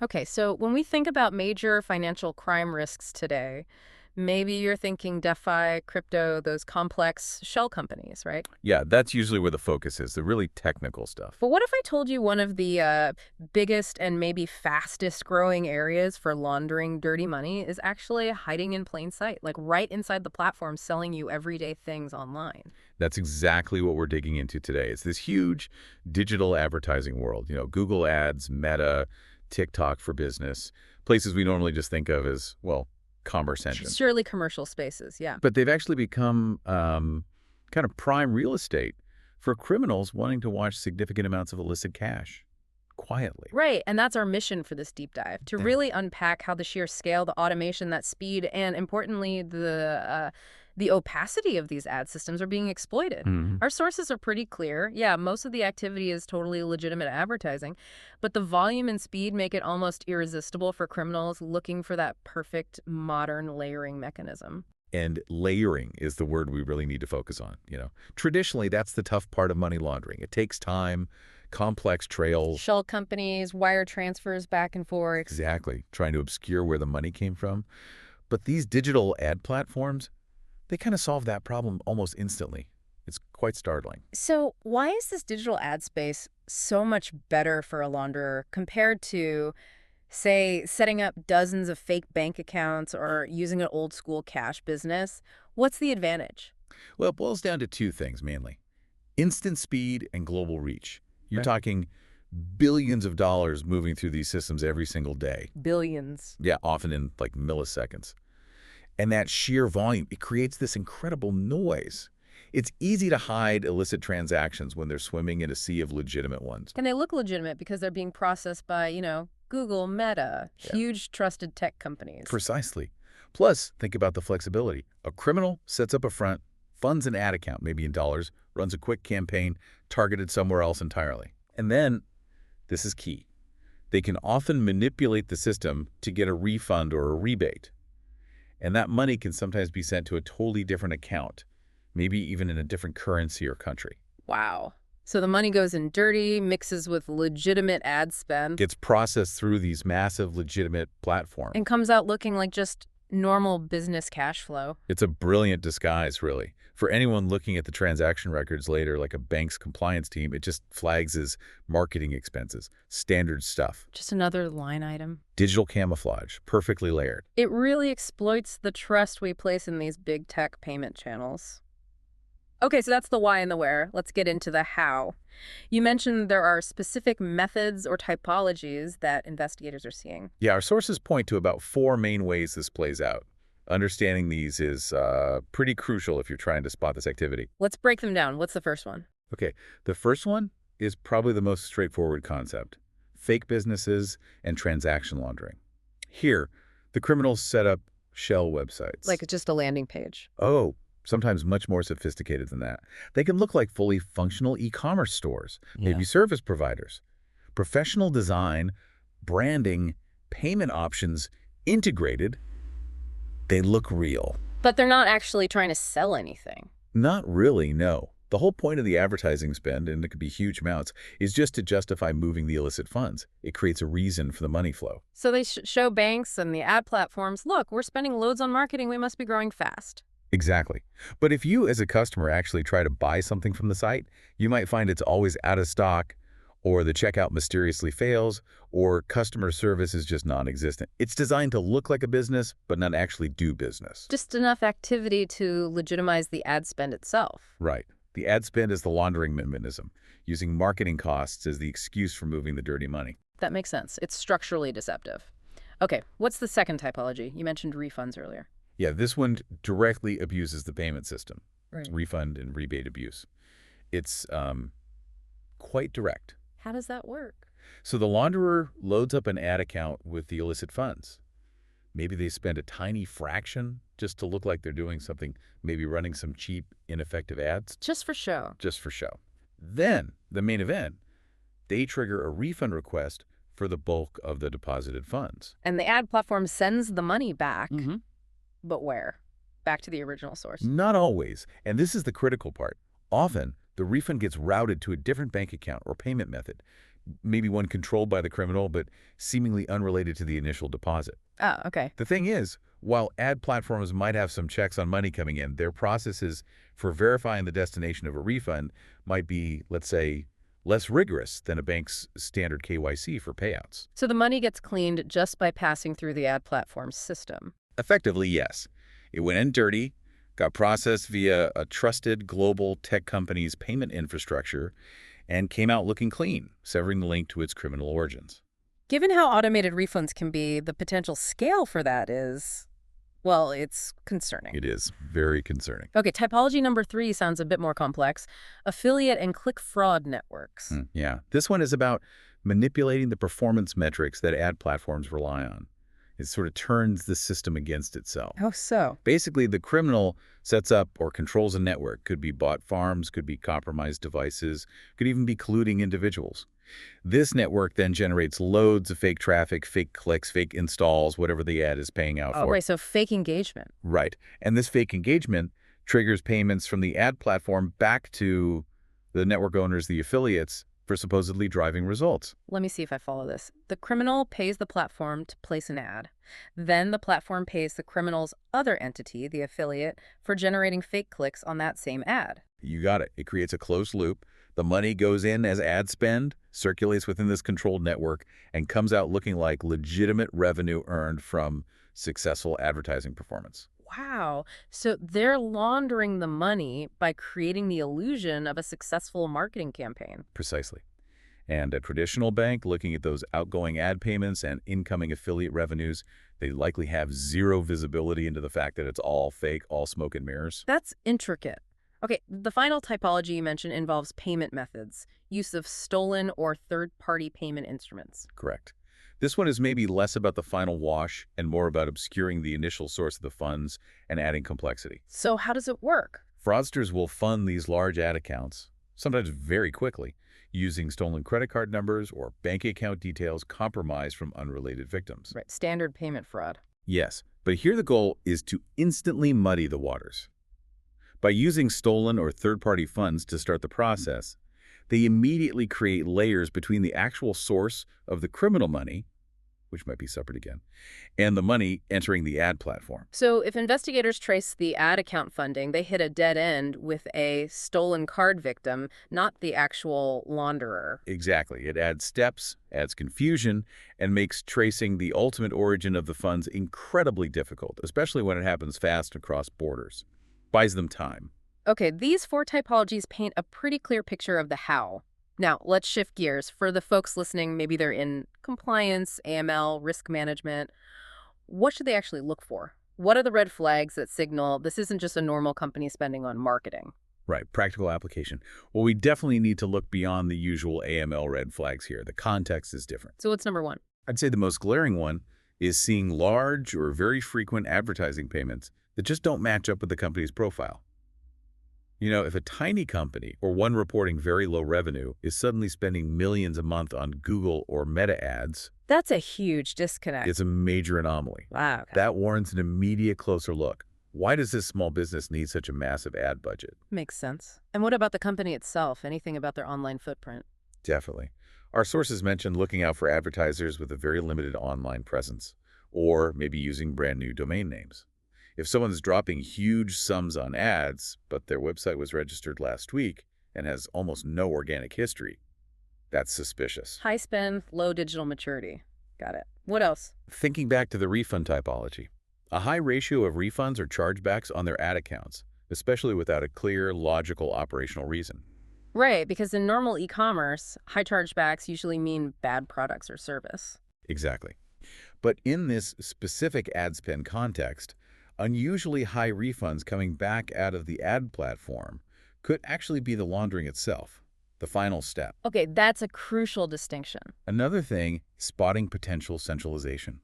Okay, so when we think about major financial crime risks today, maybe you're thinking DeFi, crypto, those complex shell companies, right? Yeah, that's usually where the focus is, the really technical stuff. But what if I told you one of the biggest and maybe fastest growing areas for laundering dirty money is actually hiding in plain sight, like right inside the platform selling you everyday things online? That's exactly what we're digging into today. It's this huge digital advertising world. Google Ads, Meta, TikTok for business, places we normally just think of as, well, commerce engines. Surely commercial spaces, yeah. But they've actually become kind of prime real estate for criminals wanting to watch significant amounts of illicit cash quietly. Right, and that's our mission for this deep dive, to Yeah. really unpack how the sheer scale, the automation, that speed, and importantly, the opacity of these ad systems are being exploited. Mhm. Our sources are pretty clear. Yeah, most of the activity is totally legitimate advertising, but the volume and speed make it almost irresistible for criminals looking for that perfect modern layering mechanism. And layering is the word we really need to focus on. Traditionally, that's the tough part of money laundering. It takes time, complex trails, Shell companies, wire transfers back and forth. exactly, trying to obscure where the money came from. But these digital ad platforms, they kind of solve that problem almost instantly. It's quite startling. So, why is this digital ad space so much better for a launderer compared to, say, setting up dozens of fake bank accounts or using an old school cash business? What's the advantage? Well, it boils down to two things mainly: instant speed and global reach. You're Right. talking billions of dollars moving through these systems every single day. Billions. Yeah, often in like milliseconds. And that sheer volume, it creates this incredible noise. It's easy to hide illicit transactions when they're swimming in a sea of legitimate ones. And they look legitimate because they're being processed by, Google, Meta, Yeah, huge trusted tech companies. precisely. Plus, think about the flexibility. A criminal sets up a front, funds an ad account, maybe in dollars, runs a quick campaign targeted somewhere else entirely. And then, this is key, they can often manipulate the system to get a refund or a rebate. And that money can sometimes be sent to a totally different account, maybe even in a different currency or country. Wow. So the money goes in dirty, mixes with legitimate ad spend, Gets processed through these massive legitimate platforms. and comes out looking like just normal business cash flow. It's a brilliant disguise, really. For anyone looking at the transaction records later, like a bank's compliance team, it just flags as marketing expenses, standard stuff. Just another line item. Digital camouflage, perfectly layered. It really exploits the trust we place in these big tech payment channels. Okay, so that's the why and the where. Let's get into the how. You mentioned there are specific methods or typologies that investigators are seeing. Yeah, our sources point to about four main ways this plays out. Understanding these is pretty crucial if you're trying to spot this activity. Let's break them down. What's the first one? Okay, the first one is probably the most straightforward concept: fake businesses and transaction laundering. Here, the criminals set up shell websites. Like just a landing page. Oh, sometimes much more sophisticated than that. They can look like fully functional e-commerce stores, maybe Yeah. service providers. Professional design, branding, payment options integrated, they look real. But they're not actually trying to sell anything. Not really, no. The whole point of the advertising spend, and it could be huge amounts, is just to justify moving the illicit funds. It creates a reason for the money flow. So they show banks and the ad platforms, look, we're spending loads on marketing, we must be growing fast. Exactly. But if you as a customer actually try to buy something from the site, you might find it's always out of stock, or the checkout mysteriously fails, or customer service is just non-existent. It's designed to look like a business, but not actually do business. Just enough activity to legitimize the ad spend itself. Right. The ad spend is the laundering mechanism, using marketing costs as the excuse for moving the dirty money. That makes sense. It's structurally deceptive. Okay, what's the second typology? You mentioned refunds earlier. Yeah, this one directly abuses the payment system, Right. refund and rebate abuse. It's quite direct. How does that work? So the launderer loads up an ad account with the illicit funds. Maybe they spend a tiny fraction just to look like they're doing something, maybe running some cheap, ineffective ads Just for show. just for show. Then, the main event, they trigger a refund request for the bulk of the deposited funds. And the ad platform sends the money back, Mm-hmm. but where? Back to the original source. Not always, and this is the critical part. Often, the refund gets routed to a different bank account or payment method, maybe one controlled by the criminal, but seemingly unrelated to the initial deposit. Oh, okay. The thing is, while ad platforms might have some checks on money coming in, their processes for verifying the destination of a refund might be, let's say, less rigorous than a bank's standard KYC for payouts. So the money gets cleaned just by passing through the ad platform's system. Effectively, yes. It went in dirty, got processed via a trusted global tech company's payment infrastructure, and came out looking clean, severing the link to its criminal origins. Given how automated refunds can be, the potential scale for that is, well, it's concerning. It is very concerning. Okay, typology number 3 sounds a bit more complex. Affiliate and click fraud networks. Yeah. This one is about manipulating the performance metrics that ad platforms rely on. It sort of turns the system against itself. How so? Basically, the criminal sets up or controls a network. Could be bot farms, could be compromised devices, could even be colluding individuals. This network then generates loads of fake traffic, fake clicks, fake installs, whatever the ad is paying out for. Right, so fake engagement. Right. And this fake engagement triggers payments from the ad platform back to the network owners, the affiliates, for supposedly driving results. Let me see if I follow this. The criminal pays the platform to place an ad. Then the platform pays the criminal's other entity, the affiliate, for generating fake clicks on that same ad. You got it. It creates a closed loop. The money goes in as ad spend, circulates within this controlled network, and comes out looking like legitimate revenue earned from successful advertising performance. Wow. So they're laundering the money by creating the illusion of a successful marketing campaign. Precisely. And a traditional bank, looking at those outgoing ad payments and incoming affiliate revenues, they likely have zero visibility into the fact that it's all fake, all smoke and mirrors. That's intricate. Okay, the final typology you mentioned involves payment methods, use of stolen or third-party payment instruments. Correct. This one is maybe less about the final wash and more about obscuring the initial source of the funds and adding complexity. So how does it work? Fraudsters will fund these large ad accounts, sometimes very quickly, using stolen credit card numbers or bank account details compromised from unrelated victims. Right, standard payment fraud. Yes, but here the goal is to instantly muddy the waters. By using stolen or third-party funds to start the process, they immediately create layers between the actual source of the criminal money, which might be separate again, and the money entering the ad platform. So if investigators trace the ad account funding, they hit a dead end with a stolen card victim, not the actual launderer. Exactly. It adds steps, adds confusion, and makes tracing the ultimate origin of the funds incredibly difficult, especially when it happens fast across borders. Buys them time. Okay, these 4 typologies paint a pretty clear picture of the how. Now, let's shift gears. For the folks listening, maybe they're in compliance, AML, risk management. What should they actually look for? What are the red flags that signal this isn't just a normal company spending on marketing? Right, practical application. Well, we definitely need to look beyond the usual AML red flags here. The context is different. So what's number 1? I'd say the most glaring one is seeing large or very frequent advertising payments that just don't match up with the company's profile. You know, if a tiny company or one reporting very low revenue is suddenly spending millions a month on Google or Meta ads, That's a huge disconnect. it's a major anomaly. Wow. Okay. That warrants an immediate closer look. Why does this small business need such a massive ad budget? Makes sense. And what about the company itself? Anything about their online footprint? Definitely. Our sources mentioned looking out for advertisers with a very limited online presence, or maybe using brand new domain names. If someone's dropping huge sums on ads, but their website was registered last week and has almost no organic history, that's suspicious. High spend, low digital maturity. Got it. What else? Thinking back to the refund typology, a high ratio of refunds or chargebacks on their ad accounts, especially without a clear, logical operational reason. Right, because in normal e-commerce, high chargebacks usually mean bad products or service. Exactly. But in this specific ad spend context, unusually high refunds coming back out of the ad platform could actually be the laundering itself, the final step. Okay, that's a crucial distinction. Another thing, spotting potential centralization.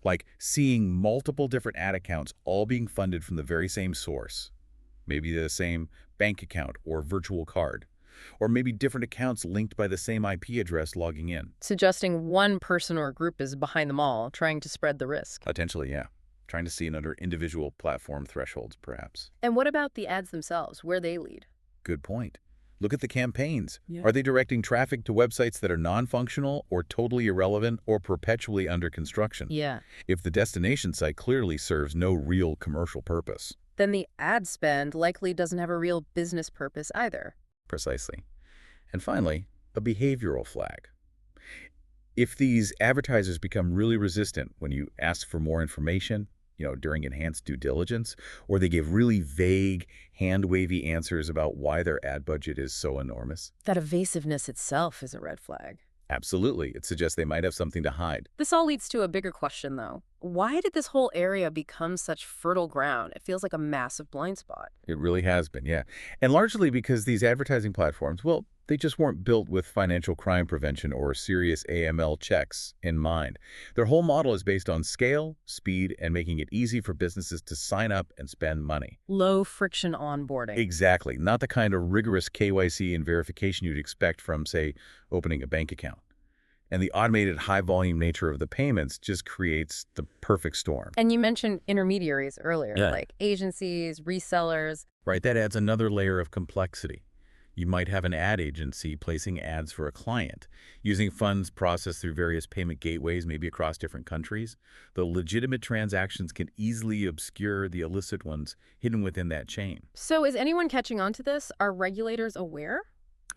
Like seeing multiple different ad accounts all being funded from the very same source. Maybe the same bank account or virtual card. Or maybe different accounts linked by the same IP address logging in. Suggesting one person or group is behind them all, trying to spread the risk. Potentially, yeah. Trying to see it under individual platform thresholds, perhaps. And what about the ads themselves, where they lead? Good point. Look at the campaigns. Yeah. Are they directing traffic to websites that are non-functional or totally irrelevant or perpetually under construction? Yeah. If the destination site clearly serves no real commercial purpose. Then the ad spend likely doesn't have a real business purpose either. Precisely. And finally, a behavioral flag. If these advertisers become really resistant when you ask for more information, during enhanced due diligence, or they give really vague, hand-wavy answers about why their ad budget is so enormous, That evasiveness itself is a red flag. absolutely, it suggests they might have something to hide. This all leads to a bigger question, though. Why did this whole area become such fertile ground? It feels like a massive blind spot. It really has been, yeah. And largely because these advertising platforms, well, they just weren't built with financial crime prevention or serious AML checks in mind. Their whole model is based on scale, speed, and making it easy for businesses to sign up and spend money. Low friction onboarding. Exactly. Not the kind of rigorous KYC and verification you'd expect from, say, opening a bank account. And the automated high-volume nature of the payments just creates the perfect storm. And you mentioned intermediaries earlier, Yeah. like agencies, resellers. Right, that adds another layer of complexity. You might have an ad agency placing ads for a client, using funds processed through various payment gateways, maybe across different countries. The legitimate transactions can easily obscure the illicit ones hidden within that chain. So is anyone catching on to this? Are regulators aware?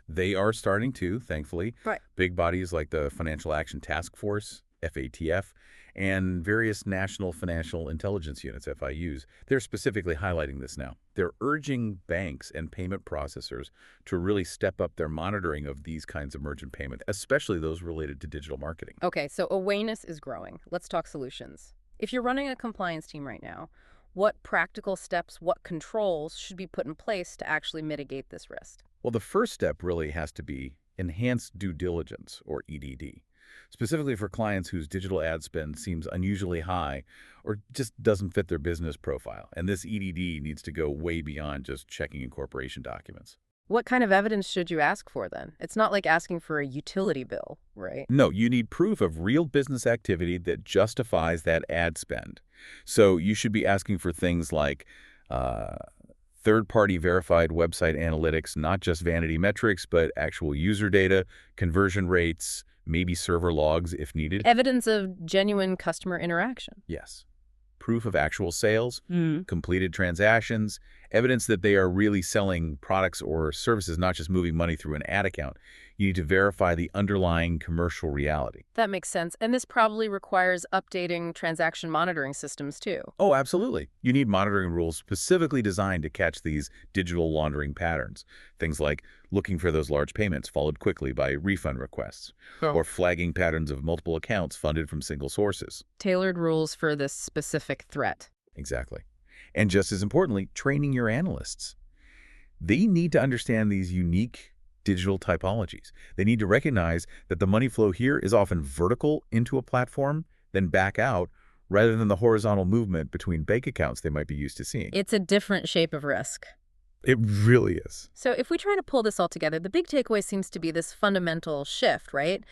They are starting to, thankfully. Right. Big bodies like the Financial Action Task Force, FATF, and various national financial intelligence units, FIUs, they're specifically highlighting this now. They're urging banks and payment processors to really step up their monitoring of these kinds of emergent payments, especially those related to digital marketing. Okay, so awareness is growing. Let's talk solutions. If you're running a compliance team right now, what practical steps, what controls should be put in place to actually mitigate this risk? Well, the first step really has to be enhanced due diligence, or EDD, specifically for clients whose digital ad spend seems unusually high or just doesn't fit their business profile. And this EDD needs to go way beyond just checking incorporation documents. What kind of evidence should you ask for then? It's not like asking for a utility bill, right? No, you need proof of real business activity that justifies that ad spend. So you should be asking for things like third-party verified website analytics, not just vanity metrics, but actual user data, conversion rates, maybe server logs if needed. Evidence of genuine customer interaction. Yes. Proof of actual sales, completed transactions, evidence that they are really selling products or services, not just moving money through an ad account. You need to verify the underlying commercial reality. That makes sense. And this probably requires updating transaction monitoring systems too. Oh, absolutely. You need monitoring rules specifically designed to catch these digital laundering patterns. Things like looking for those large payments followed quickly by refund requests, or flagging patterns of multiple accounts funded from single sources. Tailored rules for this specific threat. Exactly. And just as importantly, training your analysts. They need to understand these unique digital typologies. They need to recognize that the money flow here is often vertical into a platform, then back out, rather than the horizontal movement between bank accounts they might be used to seeing. It's a different shape of risk. It really is. So if we try to pull this all together, the big takeaway seems to be this fundamental shift, right?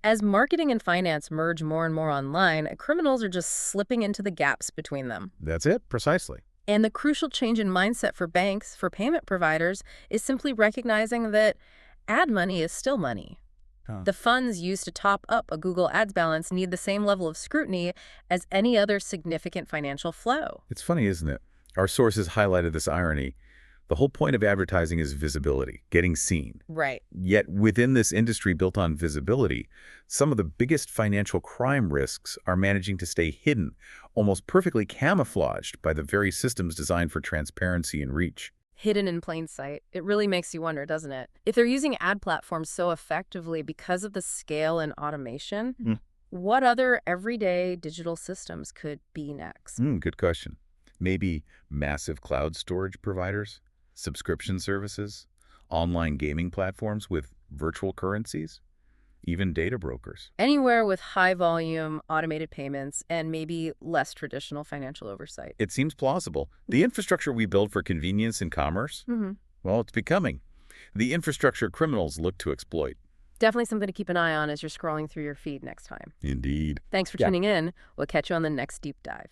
As marketing and finance merge more and more online, criminals are just slipping into the gaps between them. That's it, precisely. And the crucial change in mindset for banks, for payment providers, is simply recognizing that ad money is still money. The funds used to top up a Google Ads balance need the same level of scrutiny as any other significant financial flow. It's funny, isn't it? Our sources highlighted this irony. The whole point of advertising is visibility, getting seen. Right. Yet within this industry built on visibility, some of the biggest financial crime risks are managing to stay hidden, almost perfectly camouflaged by the very systems designed for transparency and reach. Hidden in plain sight. It really makes you wonder, doesn't it? If they're using ad platforms so effectively because of the scale and automation, what other everyday digital systems could be next? Good question. Maybe massive cloud storage providers, subscription services, online gaming platforms with virtual currencies, even data brokers. Anywhere with high volume, automated payments, and maybe less traditional financial oversight. It seems plausible. The infrastructure we build for convenience and commerce, well, it's becoming the infrastructure criminals look to exploit. Definitely something to keep an eye on as you're scrolling through your feed next time. Indeed. Thanks for tuning in. We'll catch you on the next deep dive.